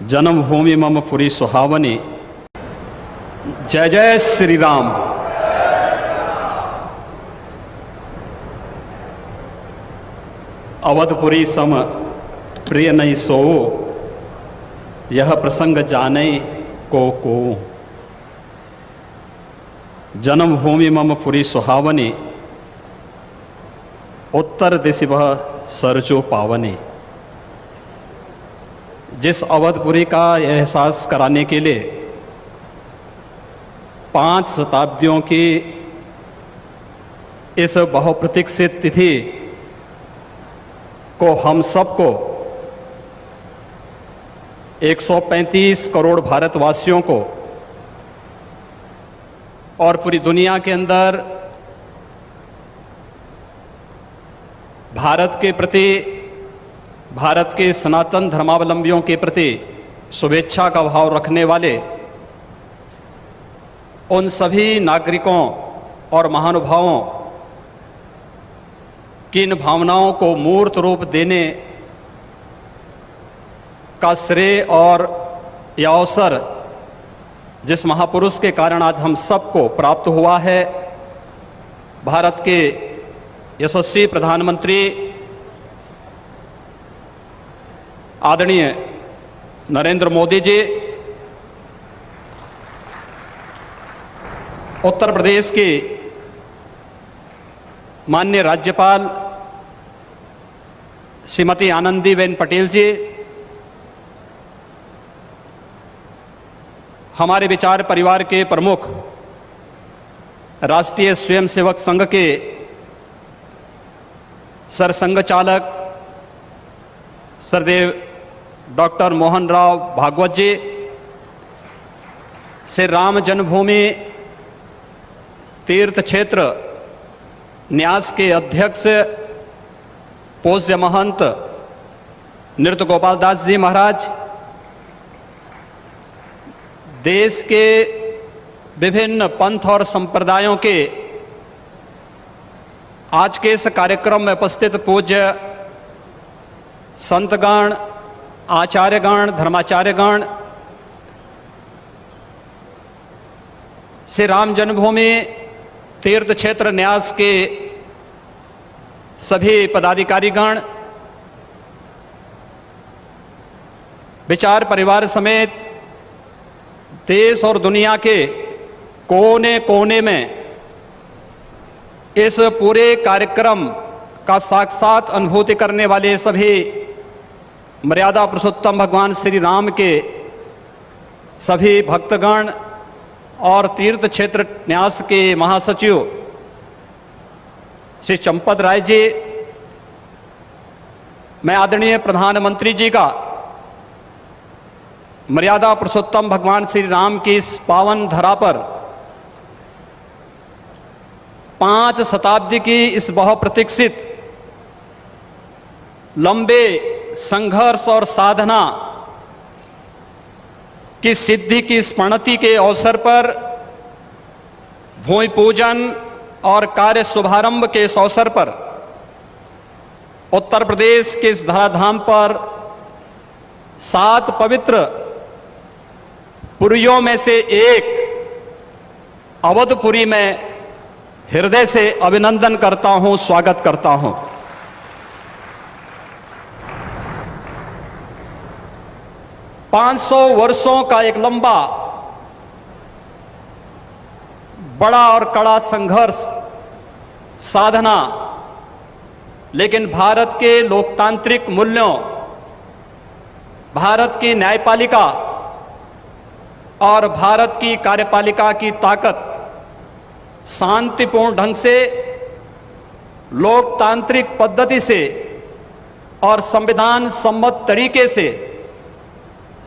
जन्मभूमि मम पुरी सुहावनी। जय जय श्री राम। अवधपुरी सम प्रिय नहीं सोओ, यह प्रसंग जाने को। जन्मभूमि मम पुरी सुहावनी, उत्तर दिशि वह सरजो पावनी। जिस अवधपुरी का एहसास कराने के लिए 5 शताब्दियों की इस बहुप्रतीक्षित तिथि को हम सबको 135 करोड़ भारतवासियों को और पूरी दुनिया के अंदर भारत के प्रति, भारत के सनातन धर्मावलंबियों के प्रति शुभेच्छा का भाव रखने वाले उन सभी नागरिकों और महानुभावों की इन भावनाओं को मूर्त रूप देने का श्रेय और यह अवसर जिस महापुरुष के कारण आज हम सबको प्राप्त हुआ है, भारत के यशस्वी प्रधानमंत्री आदरणीय नरेंद्र मोदी जी, उत्तर प्रदेश की माननीय राज्यपाल श्रीमती आनंदीबेन पटेल जी, हमारे विचार परिवार के प्रमुख राष्ट्रीय स्वयंसेवक संघ के सरसंघ चालक सरदेव डॉक्टर मोहन राव भागवत जी, श्री राम जन्मभूमि तीर्थ क्षेत्र न्यास के अध्यक्ष पूज्य महंत नृत्य गोपाल दास जी महाराज, देश के विभिन्न पंथ और संप्रदायों के आज के इस कार्यक्रम में उपस्थित पूज्य संतगण, आचार्यगण, धर्माचार्यगण, श्री राम जन्मभूमि तीर्थ क्षेत्र न्यास के सभी पदाधिकारीगण, विचार परिवार समेत देश और दुनिया के कोने कोने में इस पूरे कार्यक्रम का साक्षात अनुभूति करने वाले सभी मर्यादा पुरुषोत्तम भगवान श्री राम के सभी भक्तगण और तीर्थ क्षेत्र न्यास के महासचिव श्री चंपत राय जी, मैं आदरणीय प्रधानमंत्री जी का मर्यादा पुरुषोत्तम भगवान श्री राम की इस पावन धरा पर 5 शताब्दी की इस बहुप्रतीक्षित लंबे संघर्ष और साधना की सिद्धि की स्मृति के अवसर पर भूमि पूजन और कार्य शुभारंभ के इस अवसर पर उत्तर प्रदेश के इस धराधाम पर 7 पवित्र पुरियों में से एक अवधपुरी में हृदय से अभिनंदन करता हूं, स्वागत करता हूं। पांच 500 वर्षों का एक लंबा, बड़ा और कड़ा संघर्ष, साधना, लेकिन भारत के लोकतांत्रिक मूल्यों, भारत की न्यायपालिका और भारत की कार्यपालिका की ताकत शांतिपूर्ण ढंग से, लोकतांत्रिक पद्धति से और संविधान सम्मत तरीके से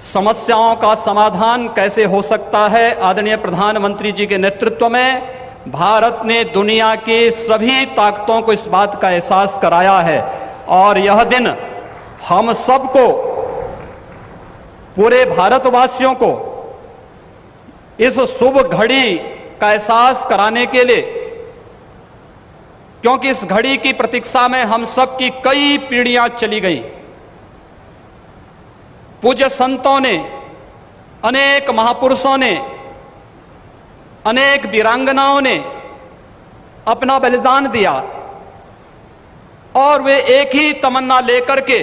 समस्याओं का समाधान कैसे हो सकता है, आदरणीय प्रधानमंत्री जी के नेतृत्व में भारत ने दुनिया की सभी ताकतों को इस बात का एहसास कराया है। और यह दिन हम सबको, पूरे भारतवासियों को इस शुभ घड़ी का एहसास कराने के लिए, क्योंकि इस घड़ी की प्रतीक्षा में हम सब की कई पीढ़ियां चली गई, पूज्य संतों ने, अनेक महापुरुषों ने, अनेक वीरांगनाओं ने अपना बलिदान दिया और वे एक ही तमन्ना लेकर के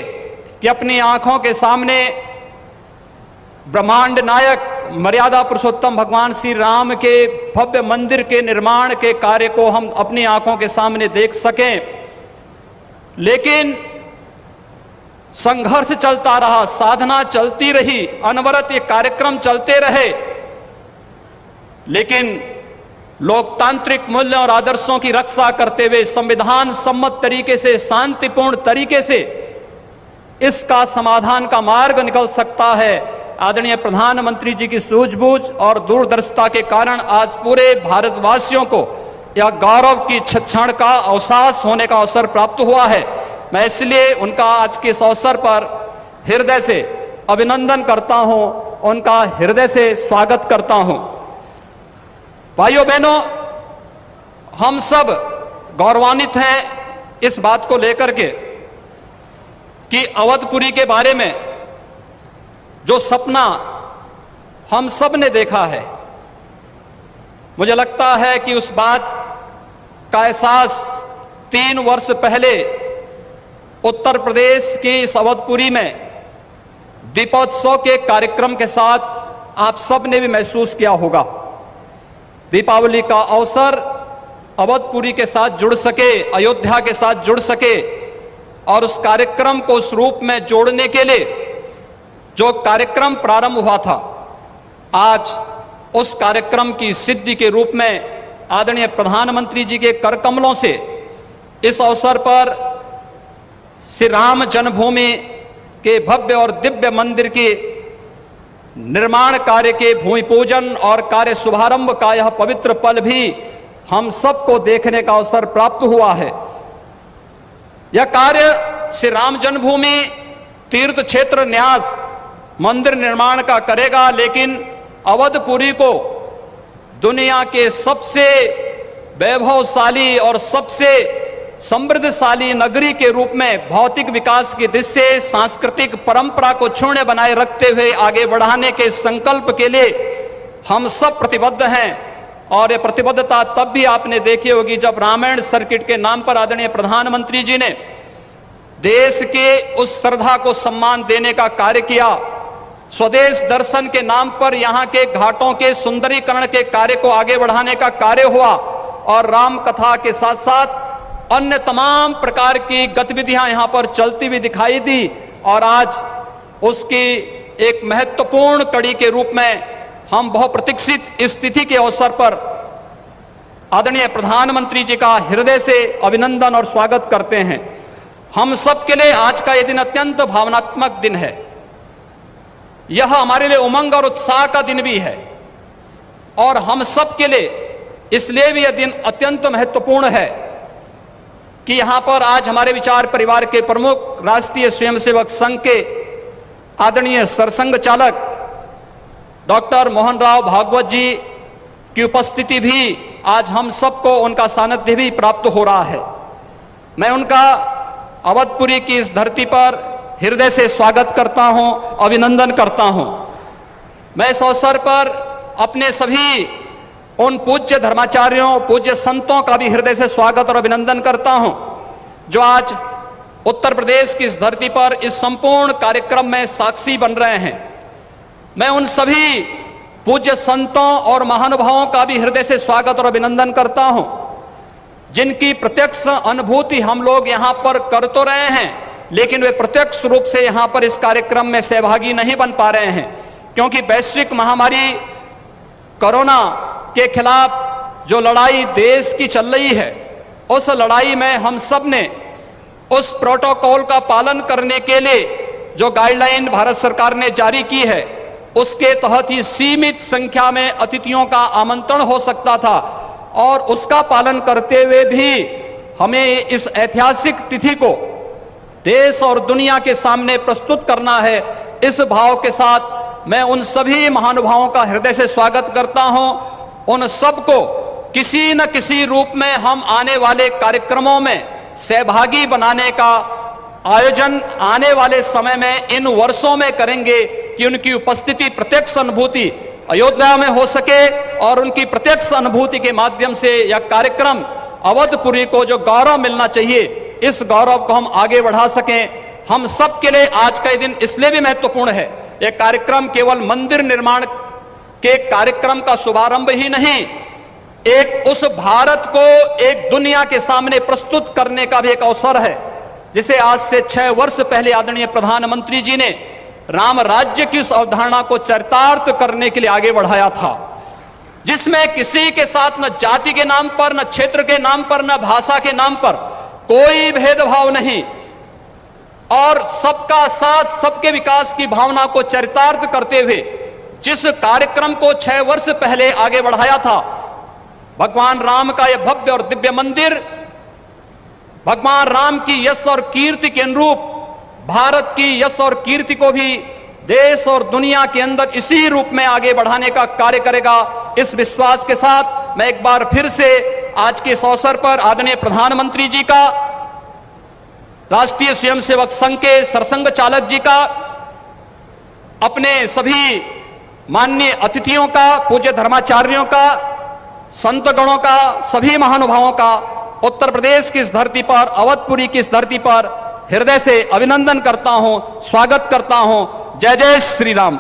कि अपनी आंखों के सामने ब्रह्मांड नायक मर्यादा पुरुषोत्तम भगवान श्री राम के भव्य मंदिर के निर्माण के कार्य को हम अपनी आंखों के सामने देख सकें। लेकिन संघर्ष चलता रहा, साधना चलती रही, अनवरत ये कार्यक्रम चलते रहे, लेकिन लोकतांत्रिक मूल्यों और आदर्शों की रक्षा करते हुए संविधान सम्मत तरीके से, शांतिपूर्ण तरीके से इसका समाधान का मार्ग निकल सकता है। आदरणीय प्रधानमंत्री जी की सूझबूझ और दूरदर्शिता के कारण आज पूरे भारतवासियों को यह गौरव की क्षण का अवसास होने का अवसर प्राप्त हुआ है। मैं इसलिए उनका आज के इस अवसर पर हृदय से अभिनंदन करता हूं, उनका हृदय से स्वागत करता हूं। भाइयों बहनों, हम सब गौरवान्वित हैं इस बात को लेकर के कि अवधपुरी के बारे में जो सपना हम सब ने देखा है, मुझे लगता है कि उस बात का एहसास 3 वर्ष पहले उत्तर प्रदेश की इस अवधपुरी में दीपोत्सव के कार्यक्रम के साथ आप सब ने भी महसूस किया होगा। दीपावली का अवसर अवधपुरी के साथ जुड़ सके, अयोध्या के साथ जुड़ सके और उस कार्यक्रम को उस रूप में जोड़ने के लिए जो कार्यक्रम प्रारंभ हुआ था, आज उस कार्यक्रम की सिद्धि के रूप में आदरणीय प्रधानमंत्री जी के कर कमलों से इस अवसर पर श्री राम जन्मभूमि के भव्य और दिव्य मंदिर के निर्माण कार्य के भूमि पूजन और कार्य शुभारंभ का यह पवित्र पल भी हम सबको देखने का अवसर प्राप्त हुआ है। यह कार्य श्री राम जन्मभूमि तीर्थ क्षेत्र न्यास मंदिर निर्माण का करेगा, लेकिन अवधपुरी को दुनिया के सबसे वैभवशाली और सबसे समृद्धशाली नगरी के रूप में भौतिक विकास की दृष्टि से सांस्कृतिक परंपरा को क्षुण्ण बनाए रखते हुए आगे बढ़ाने के संकल्प के लिए हम सब प्रतिबद्ध हैं। और ये प्रतिबद्धता तब भी आपने देखी होगी जब रामायण सर्किट के नाम पर आदरणीय प्रधानमंत्री जी ने देश के उस श्रद्धा को सम्मान देने का कार्य किया। स्वदेश दर्शन के नाम पर यहाँ के घाटों के सुंदरीकरण के कार्य को आगे बढ़ाने का कार्य हुआ और राम कथा के साथ साथ अन्य तमाम प्रकार की गतिविधियां यहां पर चलती हुई दिखाई दी और आज उसकी एक महत्वपूर्ण कड़ी के रूप में हम बहुप्रतीक्षित स्थिति के अवसर पर आदरणीय प्रधानमंत्री जी का हृदय से अभिनंदन और स्वागत करते हैं। हम सब के लिए आज का यह दिन अत्यंत भावनात्मक दिन है। यह हमारे लिए उमंग और उत्साह का दिन भी है और हम सब के लिए इसलिए भी यह दिन अत्यंत महत्वपूर्ण है कि यहां पर आज हमारे विचार परिवार के प्रमुख राष्ट्रीय स्वयंसेवक संघ के आदरणीय सरसंघ चालक डॉक्टर मोहन राव भागवत जी की उपस्थिति भी आज हम सबको उनका सानिध्य भी प्राप्त हो रहा है। मैं उनका अवधपुरी की इस धरती पर हृदय से स्वागत करता हूं, अभिनंदन करता हूं। मैं इस अवसर पर अपने सभी उन पूज्य धर्माचार्यों, पूज्य संतों का भी हृदय से स्वागत और अभिनंदन करता हूं जो आज उत्तर प्रदेश की इस धरती पर इस संपूर्ण कार्यक्रम में साक्षी बन रहे हैं। मैं उन सभी पूज्य संतों और महानुभावों का भी हृदय से स्वागत और अभिनंदन करता हूं जिनकी प्रत्यक्ष अनुभूति हम लोग यहां पर कर तो रहे हैं, लेकिन वे प्रत्यक्ष रूप से यहां पर इस कार्यक्रम में सहभागी नहीं बन पा रहे हैं क्योंकि वैश्विक महामारी कोरोना के खिलाफ जो लड़ाई देश की चल रही है, उस लड़ाई में हम सब ने उस प्रोटोकॉल का पालन करने के लिए जो गाइडलाइन भारत सरकार ने जारी की है, उसके तहत ही सीमित संख्या में अतिथियों का आमंत्रण हो सकता था और उसका पालन करते हुए भी हमें इस ऐतिहासिक तिथि को देश और दुनिया के सामने प्रस्तुत करना है। इस भाव के साथ मैं उन सभी महानुभावों का हृदय से स्वागत करता हूं। उन सबको किसी न किसी रूप में हम आने वाले कार्यक्रमों में सहभागी बनाने का आयोजन आने वाले समय में इन वर्षों में करेंगे कि उनकी उपस्थिति, प्रत्यक्ष अनुभूति अयोध्या में हो सके और उनकी प्रत्यक्ष अनुभूति के माध्यम से यह कार्यक्रम अवधपुरी को जो गौरव मिलना चाहिए, इस गौरव को हम आगे बढ़ा सकें। हम सब के लिए आज का दिन इसलिए भी महत्वपूर्ण है। यह कार्यक्रम केवल मंदिर निर्माण के कार्यक्रम का शुभारंभ ही नहीं, एक उस भारत को एक दुनिया के सामने प्रस्तुत करने का भी एक अवसर है, जिसे आज से 6 वर्ष पहले आदरणीय प्रधानमंत्री जी ने राम राज्य की उस अवधारणा को चरितार्थ करने के लिए आगे बढ़ाया था, जिसमें किसी के साथ न जाति के नाम पर, न क्षेत्र के नाम पर, न भाषा के नाम पर कोई भेदभाव नहीं, और सबका साथ, सबके विकास की भावना को चरितार्थ करते हुए जिस कार्यक्रम को 6 वर्ष पहले आगे बढ़ाया था, भगवान राम का यह भव्य और दिव्य मंदिर भगवान राम की यश और कीर्ति के अनुरूप भारत की यश और कीर्ति को भी देश और दुनिया के अंदर इसी रूप में आगे बढ़ाने का कार्य करेगा। इस विश्वास के साथ मैं एक बार फिर से आज के इस अवसर पर आदरणीय प्रधानमंत्री जी का, राष्ट्रीय स्वयंसेवक संघ के सरसंघ चालक जी का, अपने सभी माननीय अतिथियों का, पूज्य धर्माचार्यों का, संत गणों का, सभी महानुभावों का उत्तर प्रदेश की इस धरती पर, अवधपुरी की इस धरती पर हृदय से अभिनंदन करता हूं, स्वागत करता हूं। जय जय श्री राम।